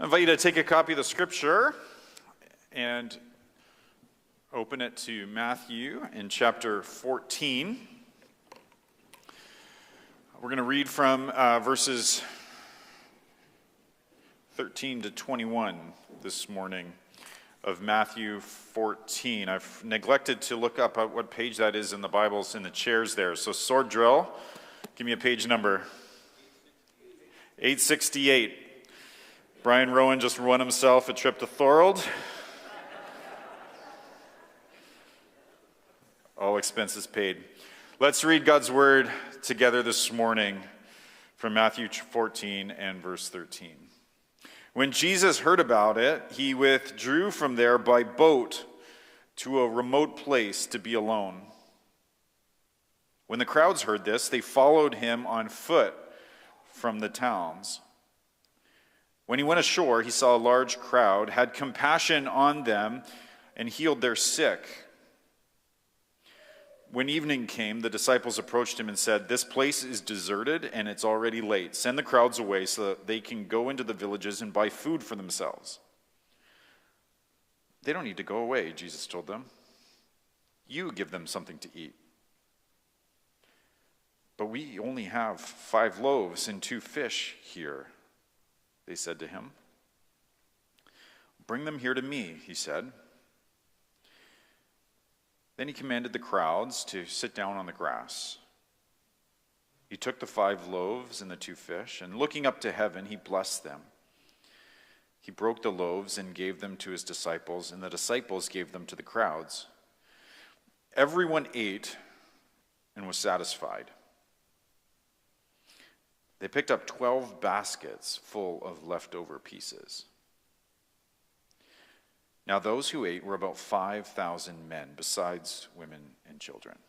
I invite you to take a copy of the scripture and open it to Matthew in chapter 14. We're going to read from verses 13 to 21 this morning of Matthew 14. I've neglected to look up at what page that is in the Bibles in the chairs there. So sword drill, give me a page number. 868. Brian Rowan just won himself a trip to Thorold. All expenses paid. Let's read God's word together this morning from Matthew 14 and verse 13. When Jesus heard about it, he withdrew from there by boat to a remote place to be alone. When the crowds heard this, they followed him on foot from the towns. When he went ashore, he saw a large crowd, had compassion on them, and healed their sick. When evening came, the disciples approached him and said, "This place is deserted, and it's already late. Send the crowds away so that they can go into the villages and buy food for themselves." "They don't need to go away," Jesus told them. "You give them something to eat." "But we only have 5 loaves and 2 fish here," they said to him. "Bring them here to me," he said. Then he commanded the crowds to sit down on the grass. He took the 5 loaves and the 2 fish, and looking up to heaven, he blessed them. He broke the loaves and gave them to his disciples, and the disciples gave them to the crowds. Everyone ate and was satisfied. They picked up 12 baskets full of leftover pieces. Now those who ate were about 5,000 men, besides women and children.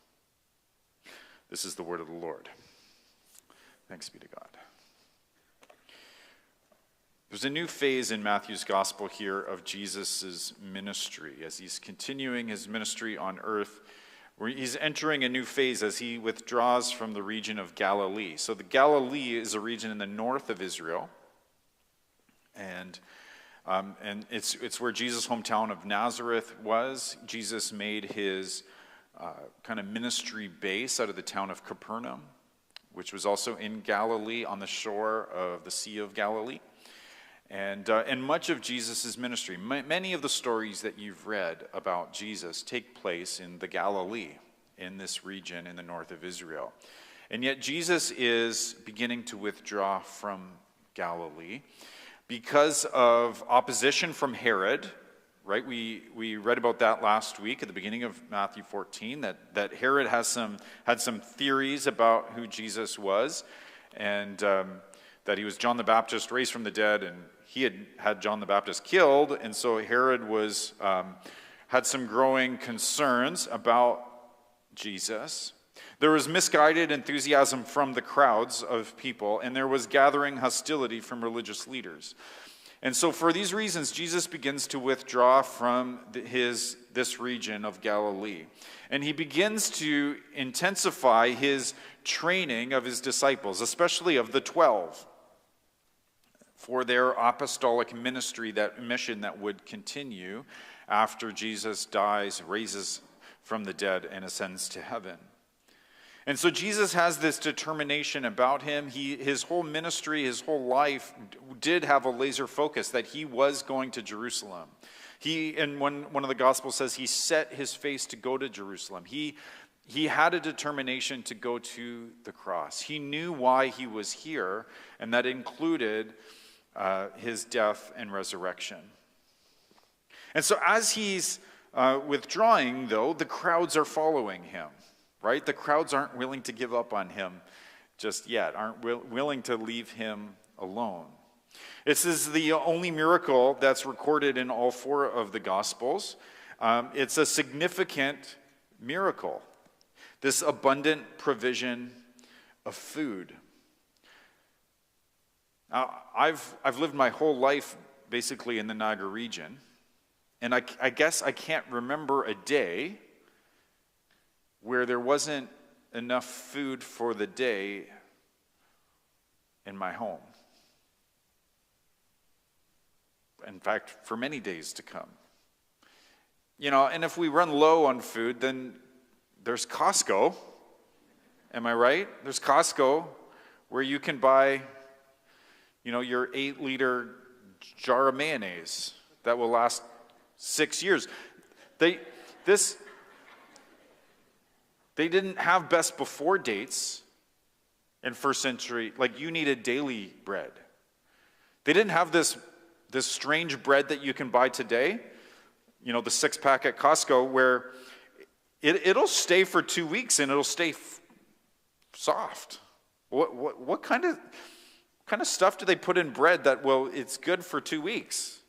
This is the word of the Lord. Thanks be to God. There's a new phase in Matthew's gospel here of Jesus' ministry as he's continuing his ministry on earth, where he's entering a new phase as he withdraws from the region of Galilee. So the Galilee is a region in the north of Israel, and it's where Jesus' hometown of Nazareth was. Jesus made his kind of ministry base out of the town of Capernaum, which was also in Galilee on the shore of the Sea of Galilee. And much of Jesus' ministry, many of the stories that you've read about Jesus take place in the Galilee, in this region in the north of Israel. And yet Jesus is beginning to withdraw from Galilee because of opposition from Herod, right? We read about that last week at the beginning of Matthew 14, that Herod had some theories about who Jesus was, and that he was John the Baptist raised from the dead, and he had John the Baptist killed, and so Herod had some growing concerns about Jesus. There was misguided enthusiasm from the crowds of people, and there was gathering hostility from religious leaders. And so for these reasons, Jesus begins to withdraw from this region of Galilee. And he begins to intensify his training of his disciples, especially of the 12, for their apostolic ministry, that mission that would continue after Jesus dies, raises from the dead, and ascends to heaven. And so Jesus has this determination about him. His whole ministry, his whole life did have a laser focus that he was going to Jerusalem. And one of the Gospels says he set his face to go to Jerusalem. He had a determination to go to the cross. He knew why he was here, and that included his death and resurrection. And so as he's withdrawing, though, the crowds are following him. Right? The crowds aren't willing to give up on him just yet, aren't willing to leave him alone. This is the only miracle that's recorded in all 4 of the Gospels. It's a significant miracle, this abundant provision of food. Now, I've lived my whole life basically in the Niagara region, and I guess I can't remember a day where there wasn't enough food for the day in my home. in fact, for many days to come. And if we run low on food, then there's Costco. Am I right? There's Costco where you can buy, your 8-liter jar of mayonnaise that will last 6 years. They didn't have best before dates in first century. Like, you needed daily bread. They didn't have this strange bread that you can buy today, the 6-pack at Costco, where it'll stay for 2 weeks and it'll stay soft. What kind of stuff do they put in bread that it's good for 2 weeks?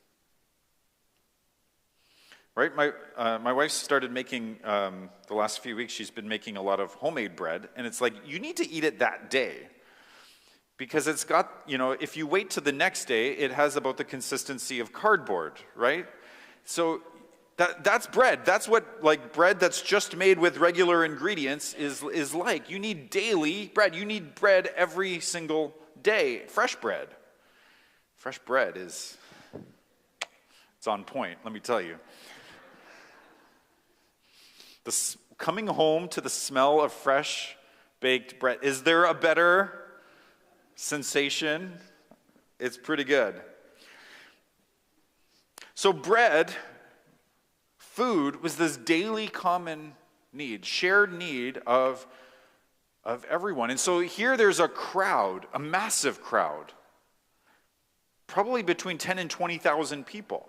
Right? My wife started making, the last few weeks, she's been making a lot of homemade bread, and it's like, you need to eat it that day. Because it's got, if you wait to the next day, it has about the consistency of cardboard, right? So that's bread. That's what, bread that's just made with regular ingredients is like. You need daily bread. You need bread every single day. Fresh bread. Fresh bread it's on point, let me tell you. Coming home to the smell of fresh baked bread. Is there a better sensation? It's pretty good. So bread, food, was this daily common need, shared need of everyone. And so here there's a crowd, a massive crowd, probably between 10 and 20,000 people.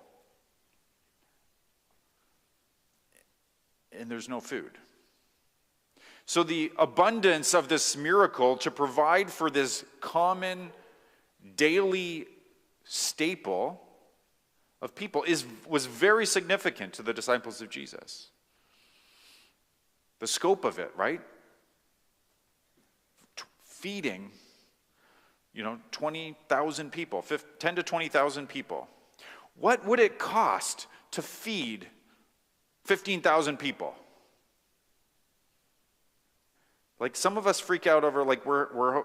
And there's no food. So the abundance of this miracle to provide for this common daily staple of people was very significant to the disciples of Jesus. The scope of it, right? Feeding, 20,000 people, 10 to 20,000 people. What would it cost to feed 15,000 people? Like, some of us freak out over, we're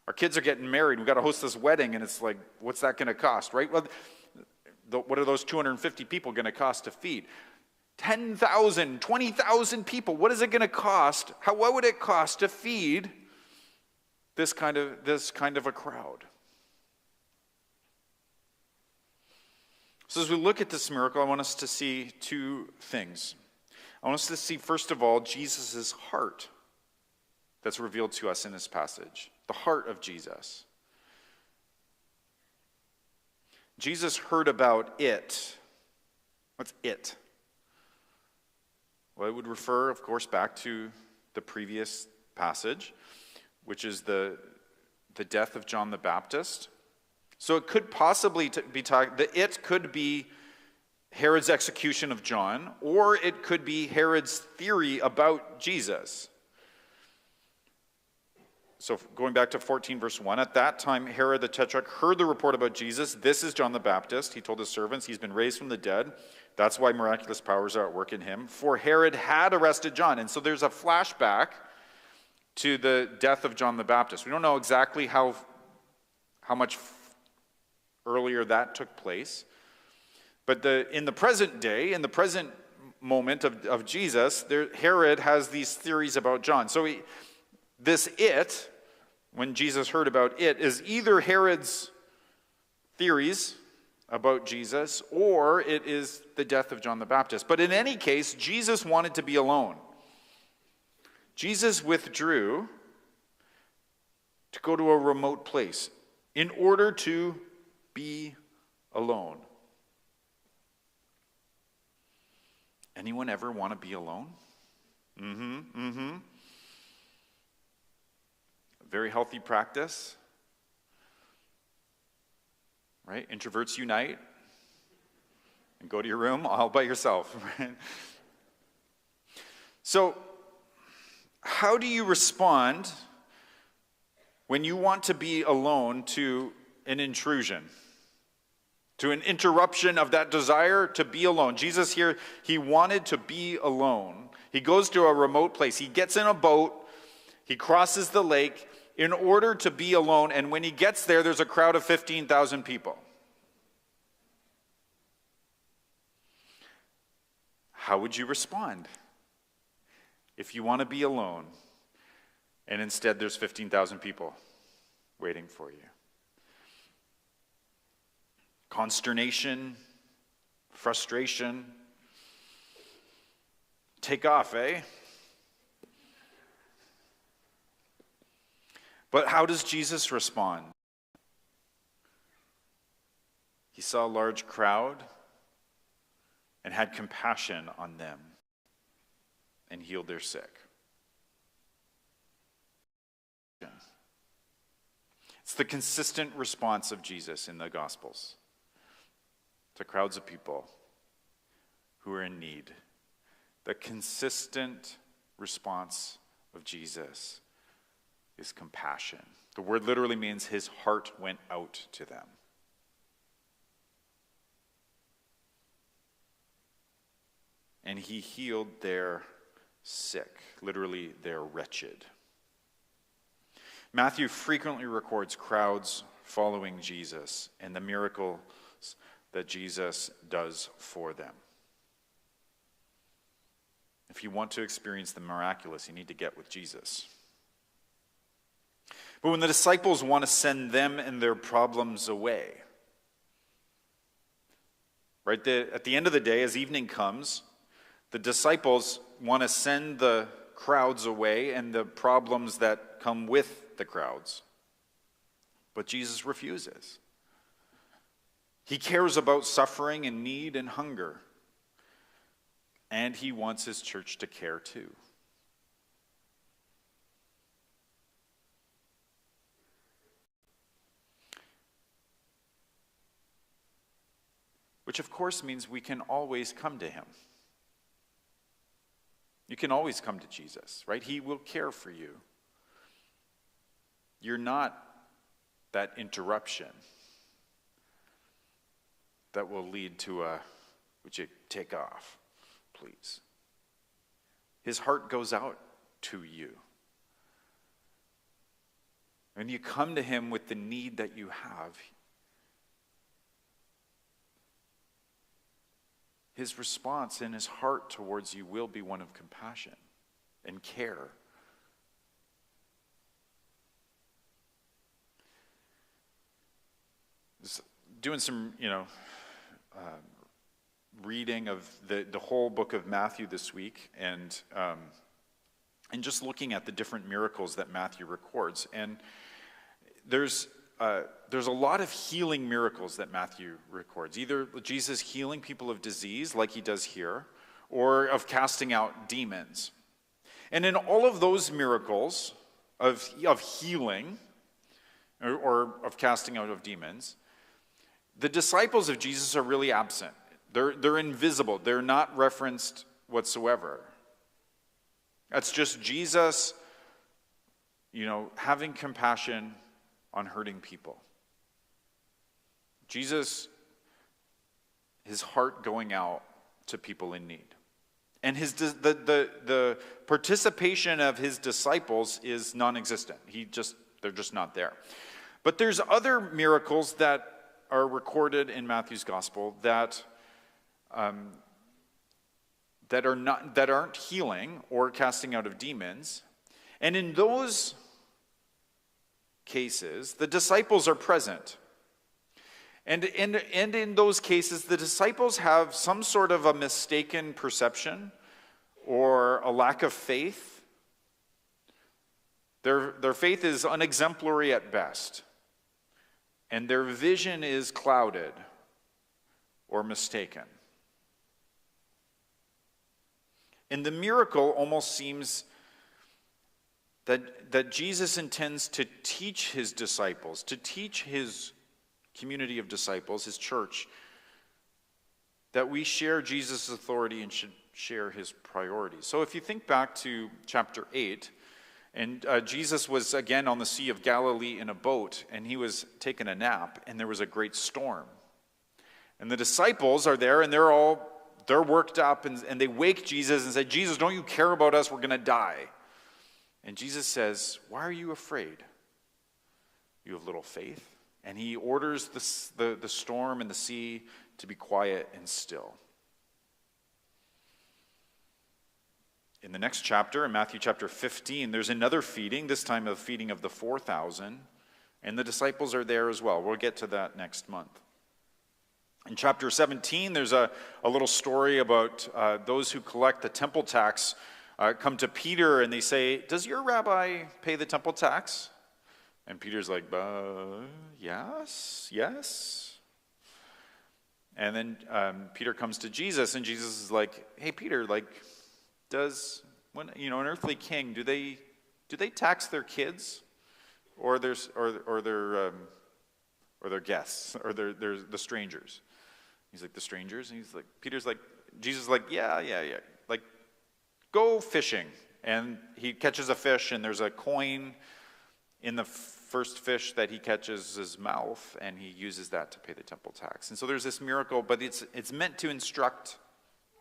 our kids are getting married. We've got to host this wedding, and it's like, what's that going to cost, right? Well, what are those 250 people going to cost to feed? 10,000, 20,000 people. What is it going to cost? What would it cost to feed this kind of a crowd? So as we look at this miracle, I want us to see two things. I want us to see, first of all, Jesus' heart that's revealed to us in this passage. The heart of Jesus. Jesus heard about it. What's it? Well, it would refer, of course, back to the previous passage, which is the death of John the Baptist. So it could possibly be talking, it could be Herod's execution of John, or it could be Herod's theory about Jesus. So going back to 14 verse 1, at that time Herod the Tetrarch heard the report about Jesus. This is John the Baptist. He told his servants, he's been raised from the dead. That's why miraculous powers are at work in him. For Herod had arrested John. And so there's a flashback to the death of John the Baptist. We don't know exactly how much earlier that took place. But in the present day, in the present moment of Jesus, Herod has these theories about John. So when Jesus heard about it, is either Herod's theories about Jesus, or it is the death of John the Baptist. But in any case, Jesus wanted to be alone. Jesus withdrew to go to a remote place in order to be alone. Anyone ever want to be alone? Very healthy practice. Right? Introverts unite and go to your room all by yourself. Right? So, how do you respond when you want to be alone to an intrusion? To an interruption of that desire to be alone. Jesus here, he wanted to be alone. He goes to a remote place. He gets in a boat. He crosses the lake in order to be alone. And when he gets there, there's a crowd of 15,000 people. how would you respond if you want to be alone and instead there's 15,000 people waiting for you? Consternation, frustration, take off, eh? But how does Jesus respond? He saw a large crowd and had compassion on them and healed their sick. It's the consistent response of Jesus in the Gospels to crowds of people who are in need. The consistent response of Jesus is compassion. The word literally means his heart went out to them. And he healed their sick, literally their wretched. Matthew frequently records crowds following Jesus and the miracles that Jesus does for them. If you want to experience the miraculous, you need to get with Jesus. But when the disciples want to send them and their problems away, right, at the end of the day, as evening comes, the disciples want to send the crowds away and the problems that come with the crowds. But Jesus refuses. He cares about suffering and need and hunger. And he wants his church to care too. Which of course means we can always come to him. You can always come to Jesus, right? He will care for you. You're not that interruption that will lead to a, would you take off, please? His heart goes out to you. When you come to him with the need that you have, his response and his heart towards you will be one of compassion and care. Just doing some, reading of the whole book of Matthew this week, and just looking at the different miracles that Matthew records. And there's a lot of healing miracles that Matthew records, either Jesus healing people of disease like he does here, or of casting out demons. And in all of those miracles of healing or of casting out of demons, the disciples of Jesus are really absent. They're invisible. They're not referenced whatsoever. That's just Jesus, having compassion on hurting people. Jesus, his heart going out to people in need. And the participation of his disciples is non-existent. They're just not there. But there's other miracles that are recorded in Matthew's gospel that aren't healing or casting out of demons. And in those cases, the disciples are present. And in those cases, the disciples have some sort of a mistaken perception or a lack of faith. Their faith is unexemplary at best. And their vision is clouded or mistaken. And the miracle almost seems that Jesus intends to teach his disciples, to teach his community of disciples, his church, that we share Jesus' authority and should share his priorities. So if you think back to chapter 8, and Jesus was again on the Sea of Galilee in a boat, and he was taking a nap, and there was a great storm. And the disciples are there, and they're worked up, and they wake Jesus and say, Jesus, don't you care about us? We're going to die. And Jesus says, why are you afraid? You have little faith. And he orders the storm and the sea to be quiet and still. In the next chapter, in Matthew chapter 15, there's another feeding, this time a feeding of the 4,000, and the disciples are there as well. We'll get to that next month. In chapter 17, there's a little story about those who collect the temple tax come to Peter and they say, "Does your rabbi pay the temple tax?" And Peter's like, yes. And then Peter comes to Jesus, and Jesus is like, "Hey, Peter, when an earthly king, do they tax their kids, or their guests, or the strangers?" He's like, "The strangers?" And he's like, Jesus is like, yeah. Like, go fishing, and he catches a fish, and there's a coin in the first fish that he catches his mouth, and he uses that to pay the temple tax. And so there's this miracle, but it's meant to instruct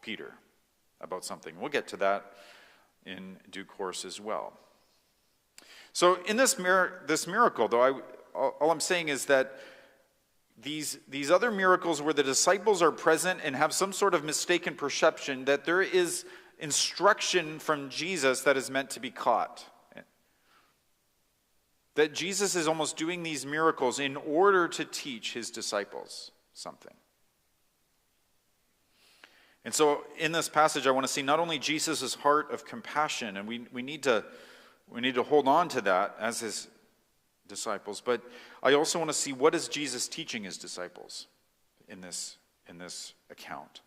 Peter about something. We'll get to that in due course as well. So in this miracle, though, all I'm saying is that these other miracles where the disciples are present and have some sort of mistaken perception that there is instruction from Jesus that is meant to be caught. That Jesus is almost doing these miracles in order to teach his disciples something. And so in this passage, I want to see not only Jesus' heart of compassion, and we need to hold on to that as his disciples, but I also want to see what is Jesus teaching his disciples in this account.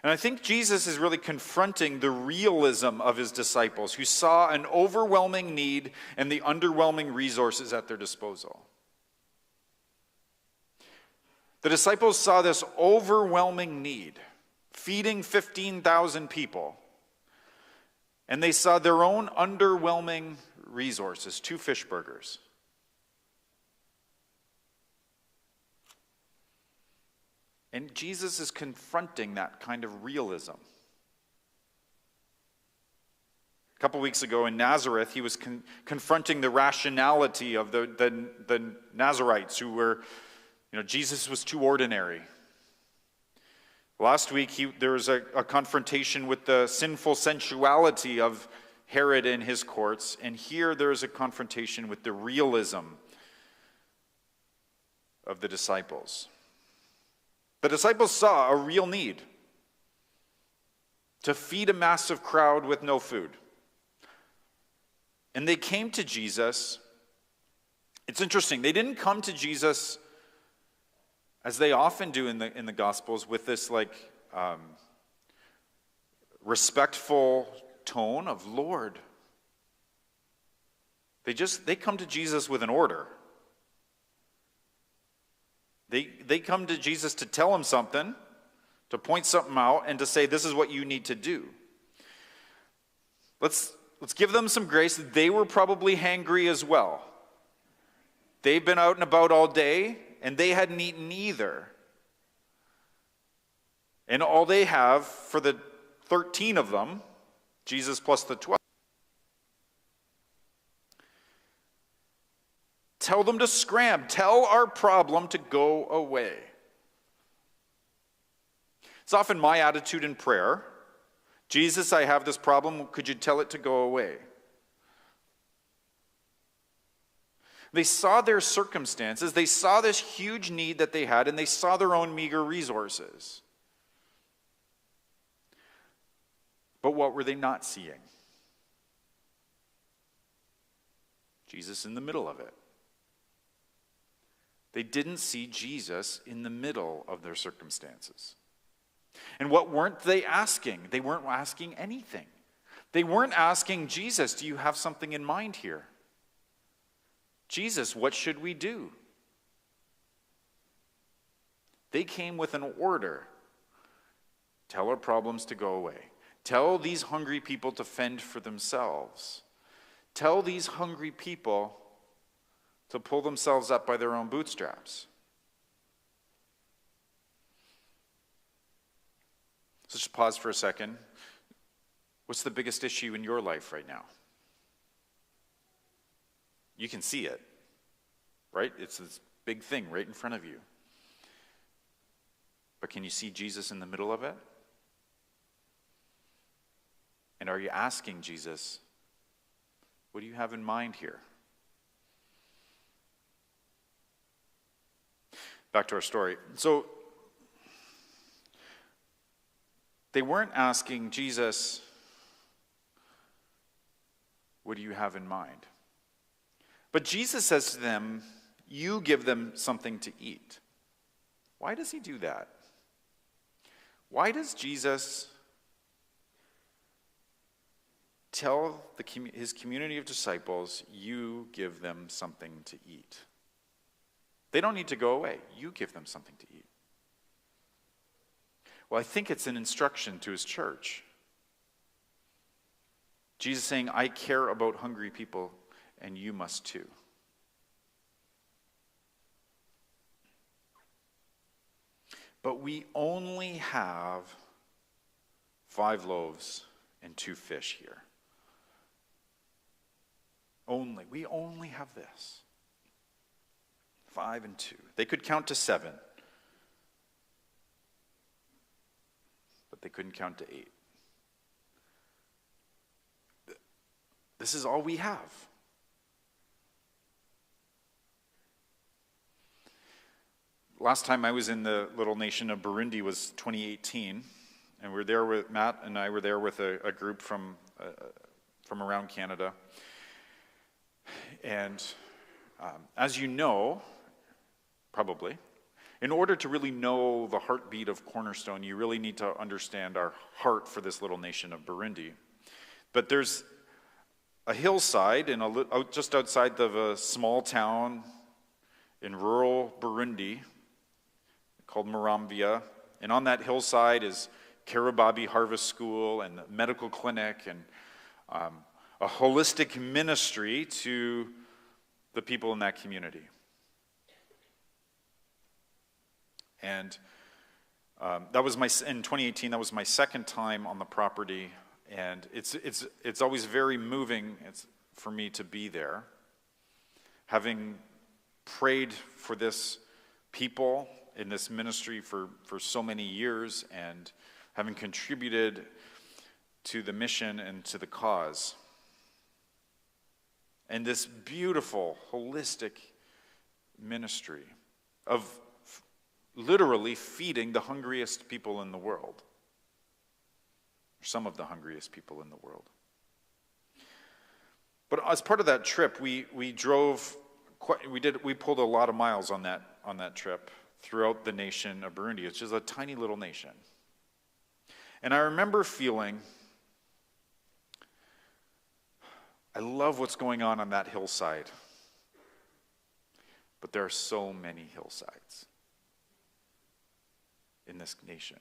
And I think Jesus is really confronting the realism of his disciples who saw an overwhelming need and the underwhelming resources at their disposal. The disciples saw this overwhelming need, feeding 15,000 people, and they saw their own underwhelming resources, 2 fish burgers. And Jesus is confronting that kind of realism. A couple weeks ago in Nazareth, he was confronting the rationality of the Nazarites who were, Jesus was too ordinary. Last week, there was a confrontation with the sinful sensuality of Herod and his courts, and here there is a confrontation with the realism of the disciples. The disciples saw a real need to feed a massive crowd with no food. And they came to Jesus. It's interesting, they didn't come to Jesus as they often do in the Gospels with this respectful tone of Lord. They come to Jesus with an order. They come to Jesus to tell him something, to point something out, and to say, this is what you need to do. Let's give them some grace. They were probably hangry as well. They've been out and about all day, and they hadn't eaten either. And all they have for the 13 of them, Jesus plus the 12, tell them to scram. Tell our problem to go away. It's often my attitude in prayer. Jesus, I have this problem. Could you tell it to go away? They saw their circumstances. They saw this huge need that they had, and they saw their own meager resources. But what were they not seeing? Jesus in the middle of it. They didn't see Jesus in the middle of their circumstances. And what weren't they asking? They weren't asking anything. They weren't asking, Jesus, do you have something in mind here? Jesus, what should we do? They came with an order. Tell our problems to go away. Tell these hungry people to fend for themselves. Tell these hungry people to pull themselves up by their own bootstraps. So just pause for a second. What's the biggest issue in your life right now? You can see it, right? It's this big thing right in front of you. But can you see Jesus in the middle of it? And are you asking Jesus, what do you have in mind here? Back to our story. So, they weren't asking Jesus, what do you have in mind? But Jesus says to them, you give them something to eat. Why does he do that? Why does Jesus tell his community of disciples, you give them something to eat? They don't need to go away. You give them something to eat. Well, I think it's an instruction to his church. Jesus saying, I care about hungry people, and you must too. But we only have 5 loaves and 2 fish here. We only have this. 5 and 2. They could count to 7. But they couldn't count to 8. This is all we have. Last time I was in the little nation of Burundi was 2018, and we're there with Matt and I were there with a group from around Canada. And as you know, probably, in order to really know the heartbeat of Cornerstone, you really need to understand our heart for this little nation of Burundi. But there's a hillside just outside of a small town in rural Burundi called Muramvya. And on that hillside is Karibabi Harvest School and the medical clinic and a holistic ministry to the people in that community. And that was in 2018, that was my second time on the property, and it's always very moving for me to be there. Having prayed for this people in this ministry for so many years and having contributed to the mission and to the cause. And this beautiful, holistic ministry of literally feeding the hungriest people in the world. Or some of the hungriest people in the world. But as part of that trip, we pulled a lot of miles on that trip throughout the nation of Burundi. It's just a tiny little nation. And I remember feeling, I love what's going on that hillside. But there are so many hillsides in this nation.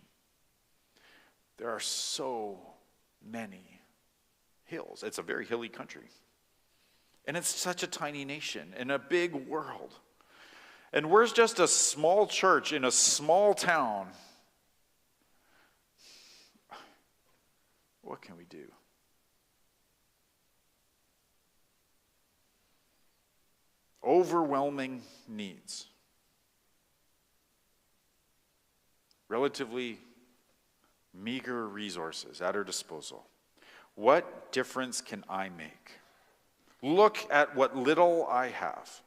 There are so many hills. It's a very hilly country. And it's such a tiny nation in a big world. And we're just a small church in a small town. What can we do? Overwhelming needs. Relatively meager resources at our disposal. What difference can I make? Look at what little I have.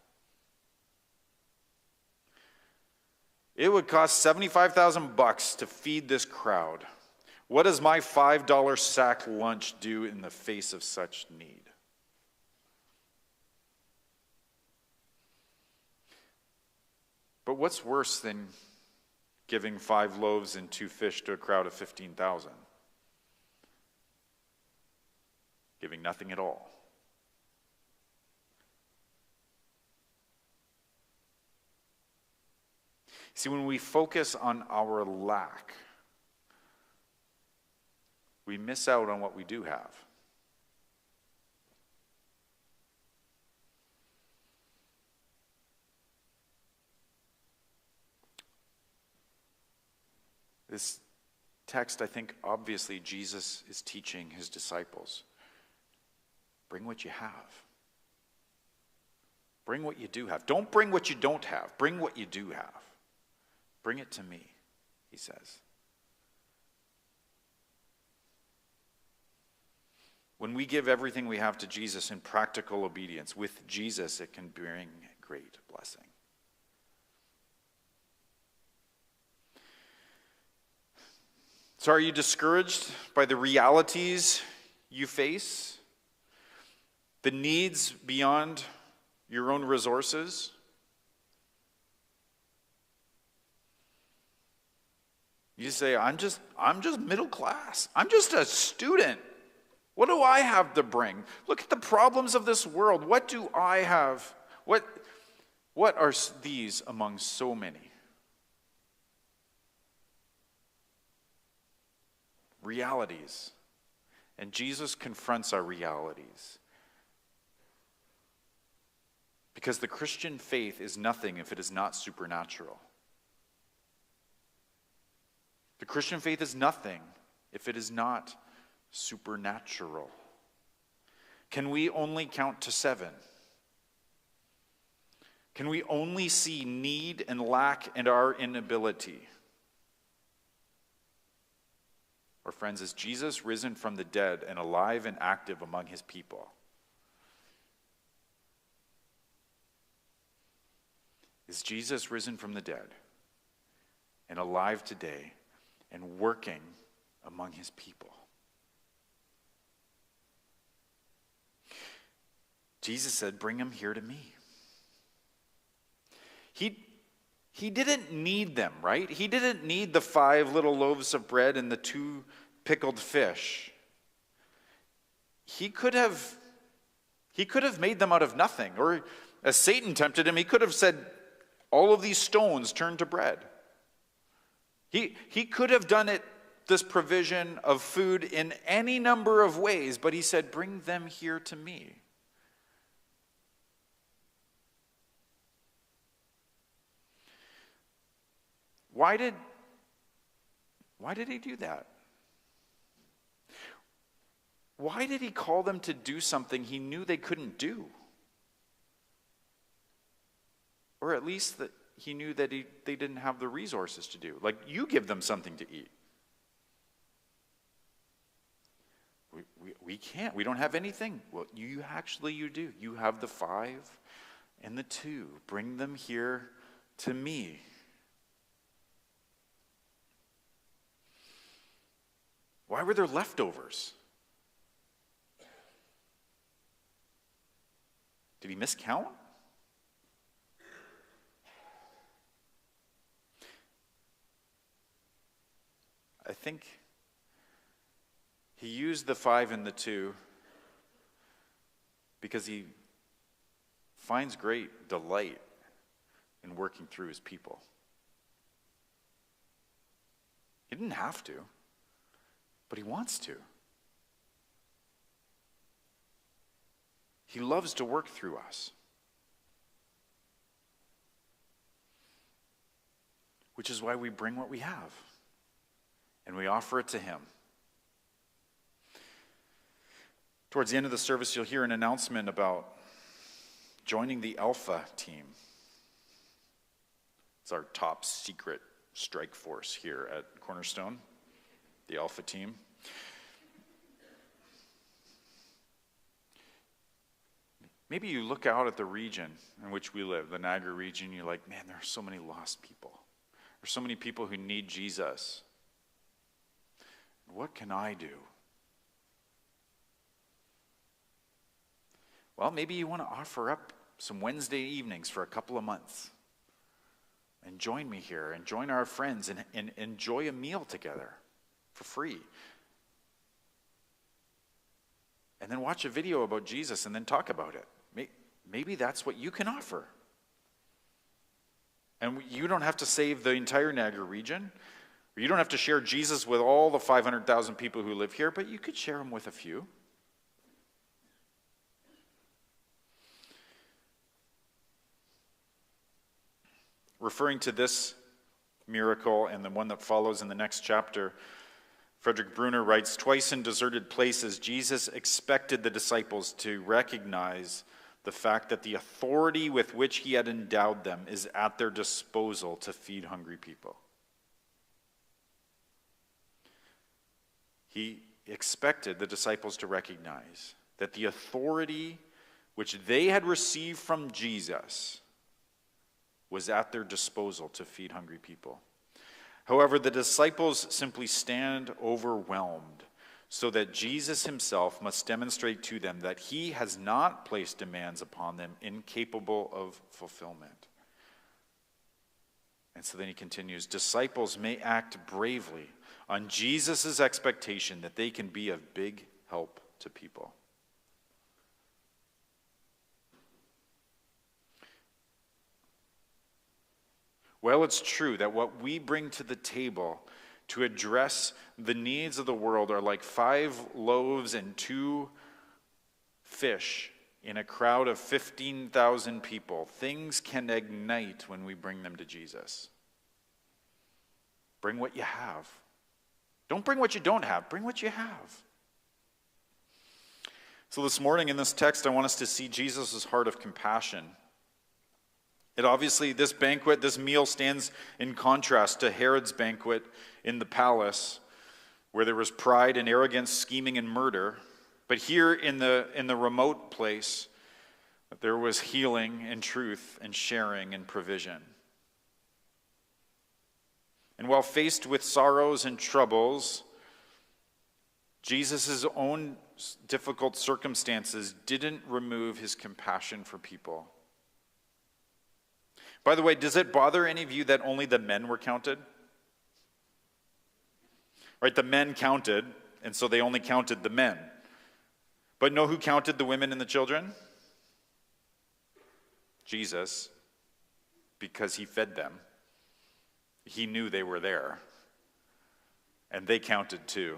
It would cost $75,000 to feed this crowd. What does my $5 sack lunch do in the face of such need? But what's worse than giving 5 loaves and 2 fish to a crowd of 15,000? Giving nothing at all. See, when we focus on our lack, we miss out on what we do have. This text, I think, obviously Jesus is teaching his disciples. Bring what you have. Bring what you do have. Don't bring what you don't have. Bring what you do have. Bring it to me, he says. When we give everything we have to Jesus in practical obedience, with Jesus, it can bring great blessing. So are you discouraged by the realities you face? The needs beyond your own resources? You say, I'm just middle class. I'm just a student. What do I have to bring? Look at the problems of this world. What do I have? What are these among so many? Realities. And Jesus confronts our realities. Because the Christian faith is nothing if it is not supernatural. The Christian faith is nothing if it is not supernatural. Can we only count to 7? Can we only see need and lack and our inability? Or friends, is Jesus risen from the dead and alive and active among his people? Is Jesus risen from the dead and alive today and working among his people? Jesus said, bring him here to me. He didn't need them, right? He didn't need the 5 little loaves of bread and the 2 pickled fish. He could have made them out of nothing. Or as Satan tempted him, he could have said, all of these stones turn to bread. He could have done it, this provision of food, in any number of ways, but he said, bring them here to me. Why did he do that? Why did he call them to do something he knew they couldn't do? Or at least that he knew that they didn't have the resources to do. Like, you give them something to eat. We can't. We don't have anything. Well, you do. You have the 5 and the 2. Bring them here to me. Why were there leftovers? Did he miscount? I think he used the 5 and the 2 because he finds great delight in working through his people. He didn't have to, but he wants to. He loves to work through us. Which is why we bring what we have. And we offer it to him. Towards the end of the service, you'll hear an announcement about joining the Alpha team. It's our top secret strike force here at Cornerstone, the Alpha team. Maybe you look out at the region in which we live, the Niagara region, you're like, man, there are so many lost people. There's so many people who need Jesus. What can I do? Well, maybe you want to offer up some Wednesday evenings for a couple of months and join me here and join our friends and enjoy a meal together for free. And then watch a video about Jesus and then talk about it. Maybe that's what you can offer. And you don't have to save the entire Niagara region. You don't have to share Jesus with all the 500,000 people who live here, but you could share him with a few. Referring to this miracle and the one that follows in the next chapter, Frederick Bruner writes, twice in deserted places, Jesus expected the disciples to recognize the fact that the authority with which he had endowed them is at their disposal to feed hungry people. expected the disciples to recognize that the authority which they had received from Jesus was at their disposal to feed hungry people. However, the disciples simply stand overwhelmed, so that Jesus himself must demonstrate to them that he has not placed demands upon them incapable of fulfillment. And so then he continues, disciples may act bravely on Jesus' expectation that they can be of big help to people. Well, it's true that what we bring to the table to address the needs of the world are like 5 loaves and 2 fish in a crowd of 15,000 people. Things can ignite when we bring them to Jesus. Bring what you have. Don't bring what you don't have. Bring what you have. So this morning in this text, I want us to see Jesus' heart of compassion. It obviously, this banquet, this meal stands in contrast to Herod's banquet in the palace, where there was pride and arrogance, scheming and murder. But here in the remote place, there was healing and truth and sharing and provision. And while faced with sorrows and troubles, Jesus' own difficult circumstances didn't remove his compassion for people. By the way, does it bother any of you that only the men were counted? Right, the men counted, and so they only counted the men. But know who counted the women and the children? Jesus, because he fed them. He knew they were there, and they counted too.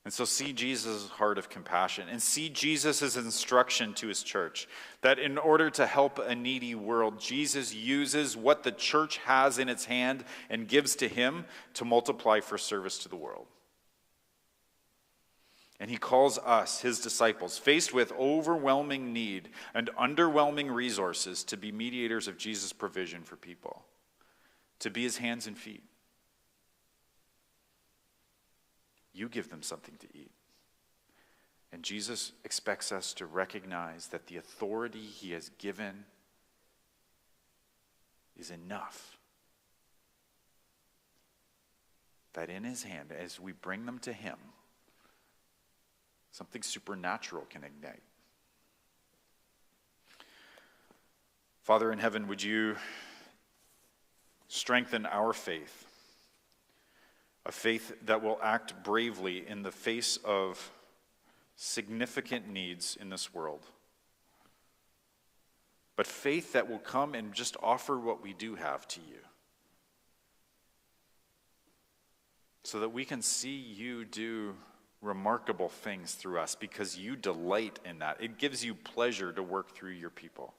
And so see Jesus' heart of compassion, and see Jesus' instruction to his church, that in order to help a needy world, Jesus uses what the church has in its hand and gives to him to multiply for service to the world. And he calls us, his disciples, faced with overwhelming need and underwhelming resources, to be mediators of Jesus' provision for people, to be his hands and feet. You give them something to eat. And Jesus expects us to recognize that the authority he has given is enough. That in his hand, as we bring them to him, something supernatural can ignite. Father in heaven, would you strengthen our faith? A faith that will act bravely in the face of significant needs in this world. But faith that will come and just offer what we do have to you. So that we can see you do remarkable things through us, because you delight in that. It gives you pleasure to work through your people.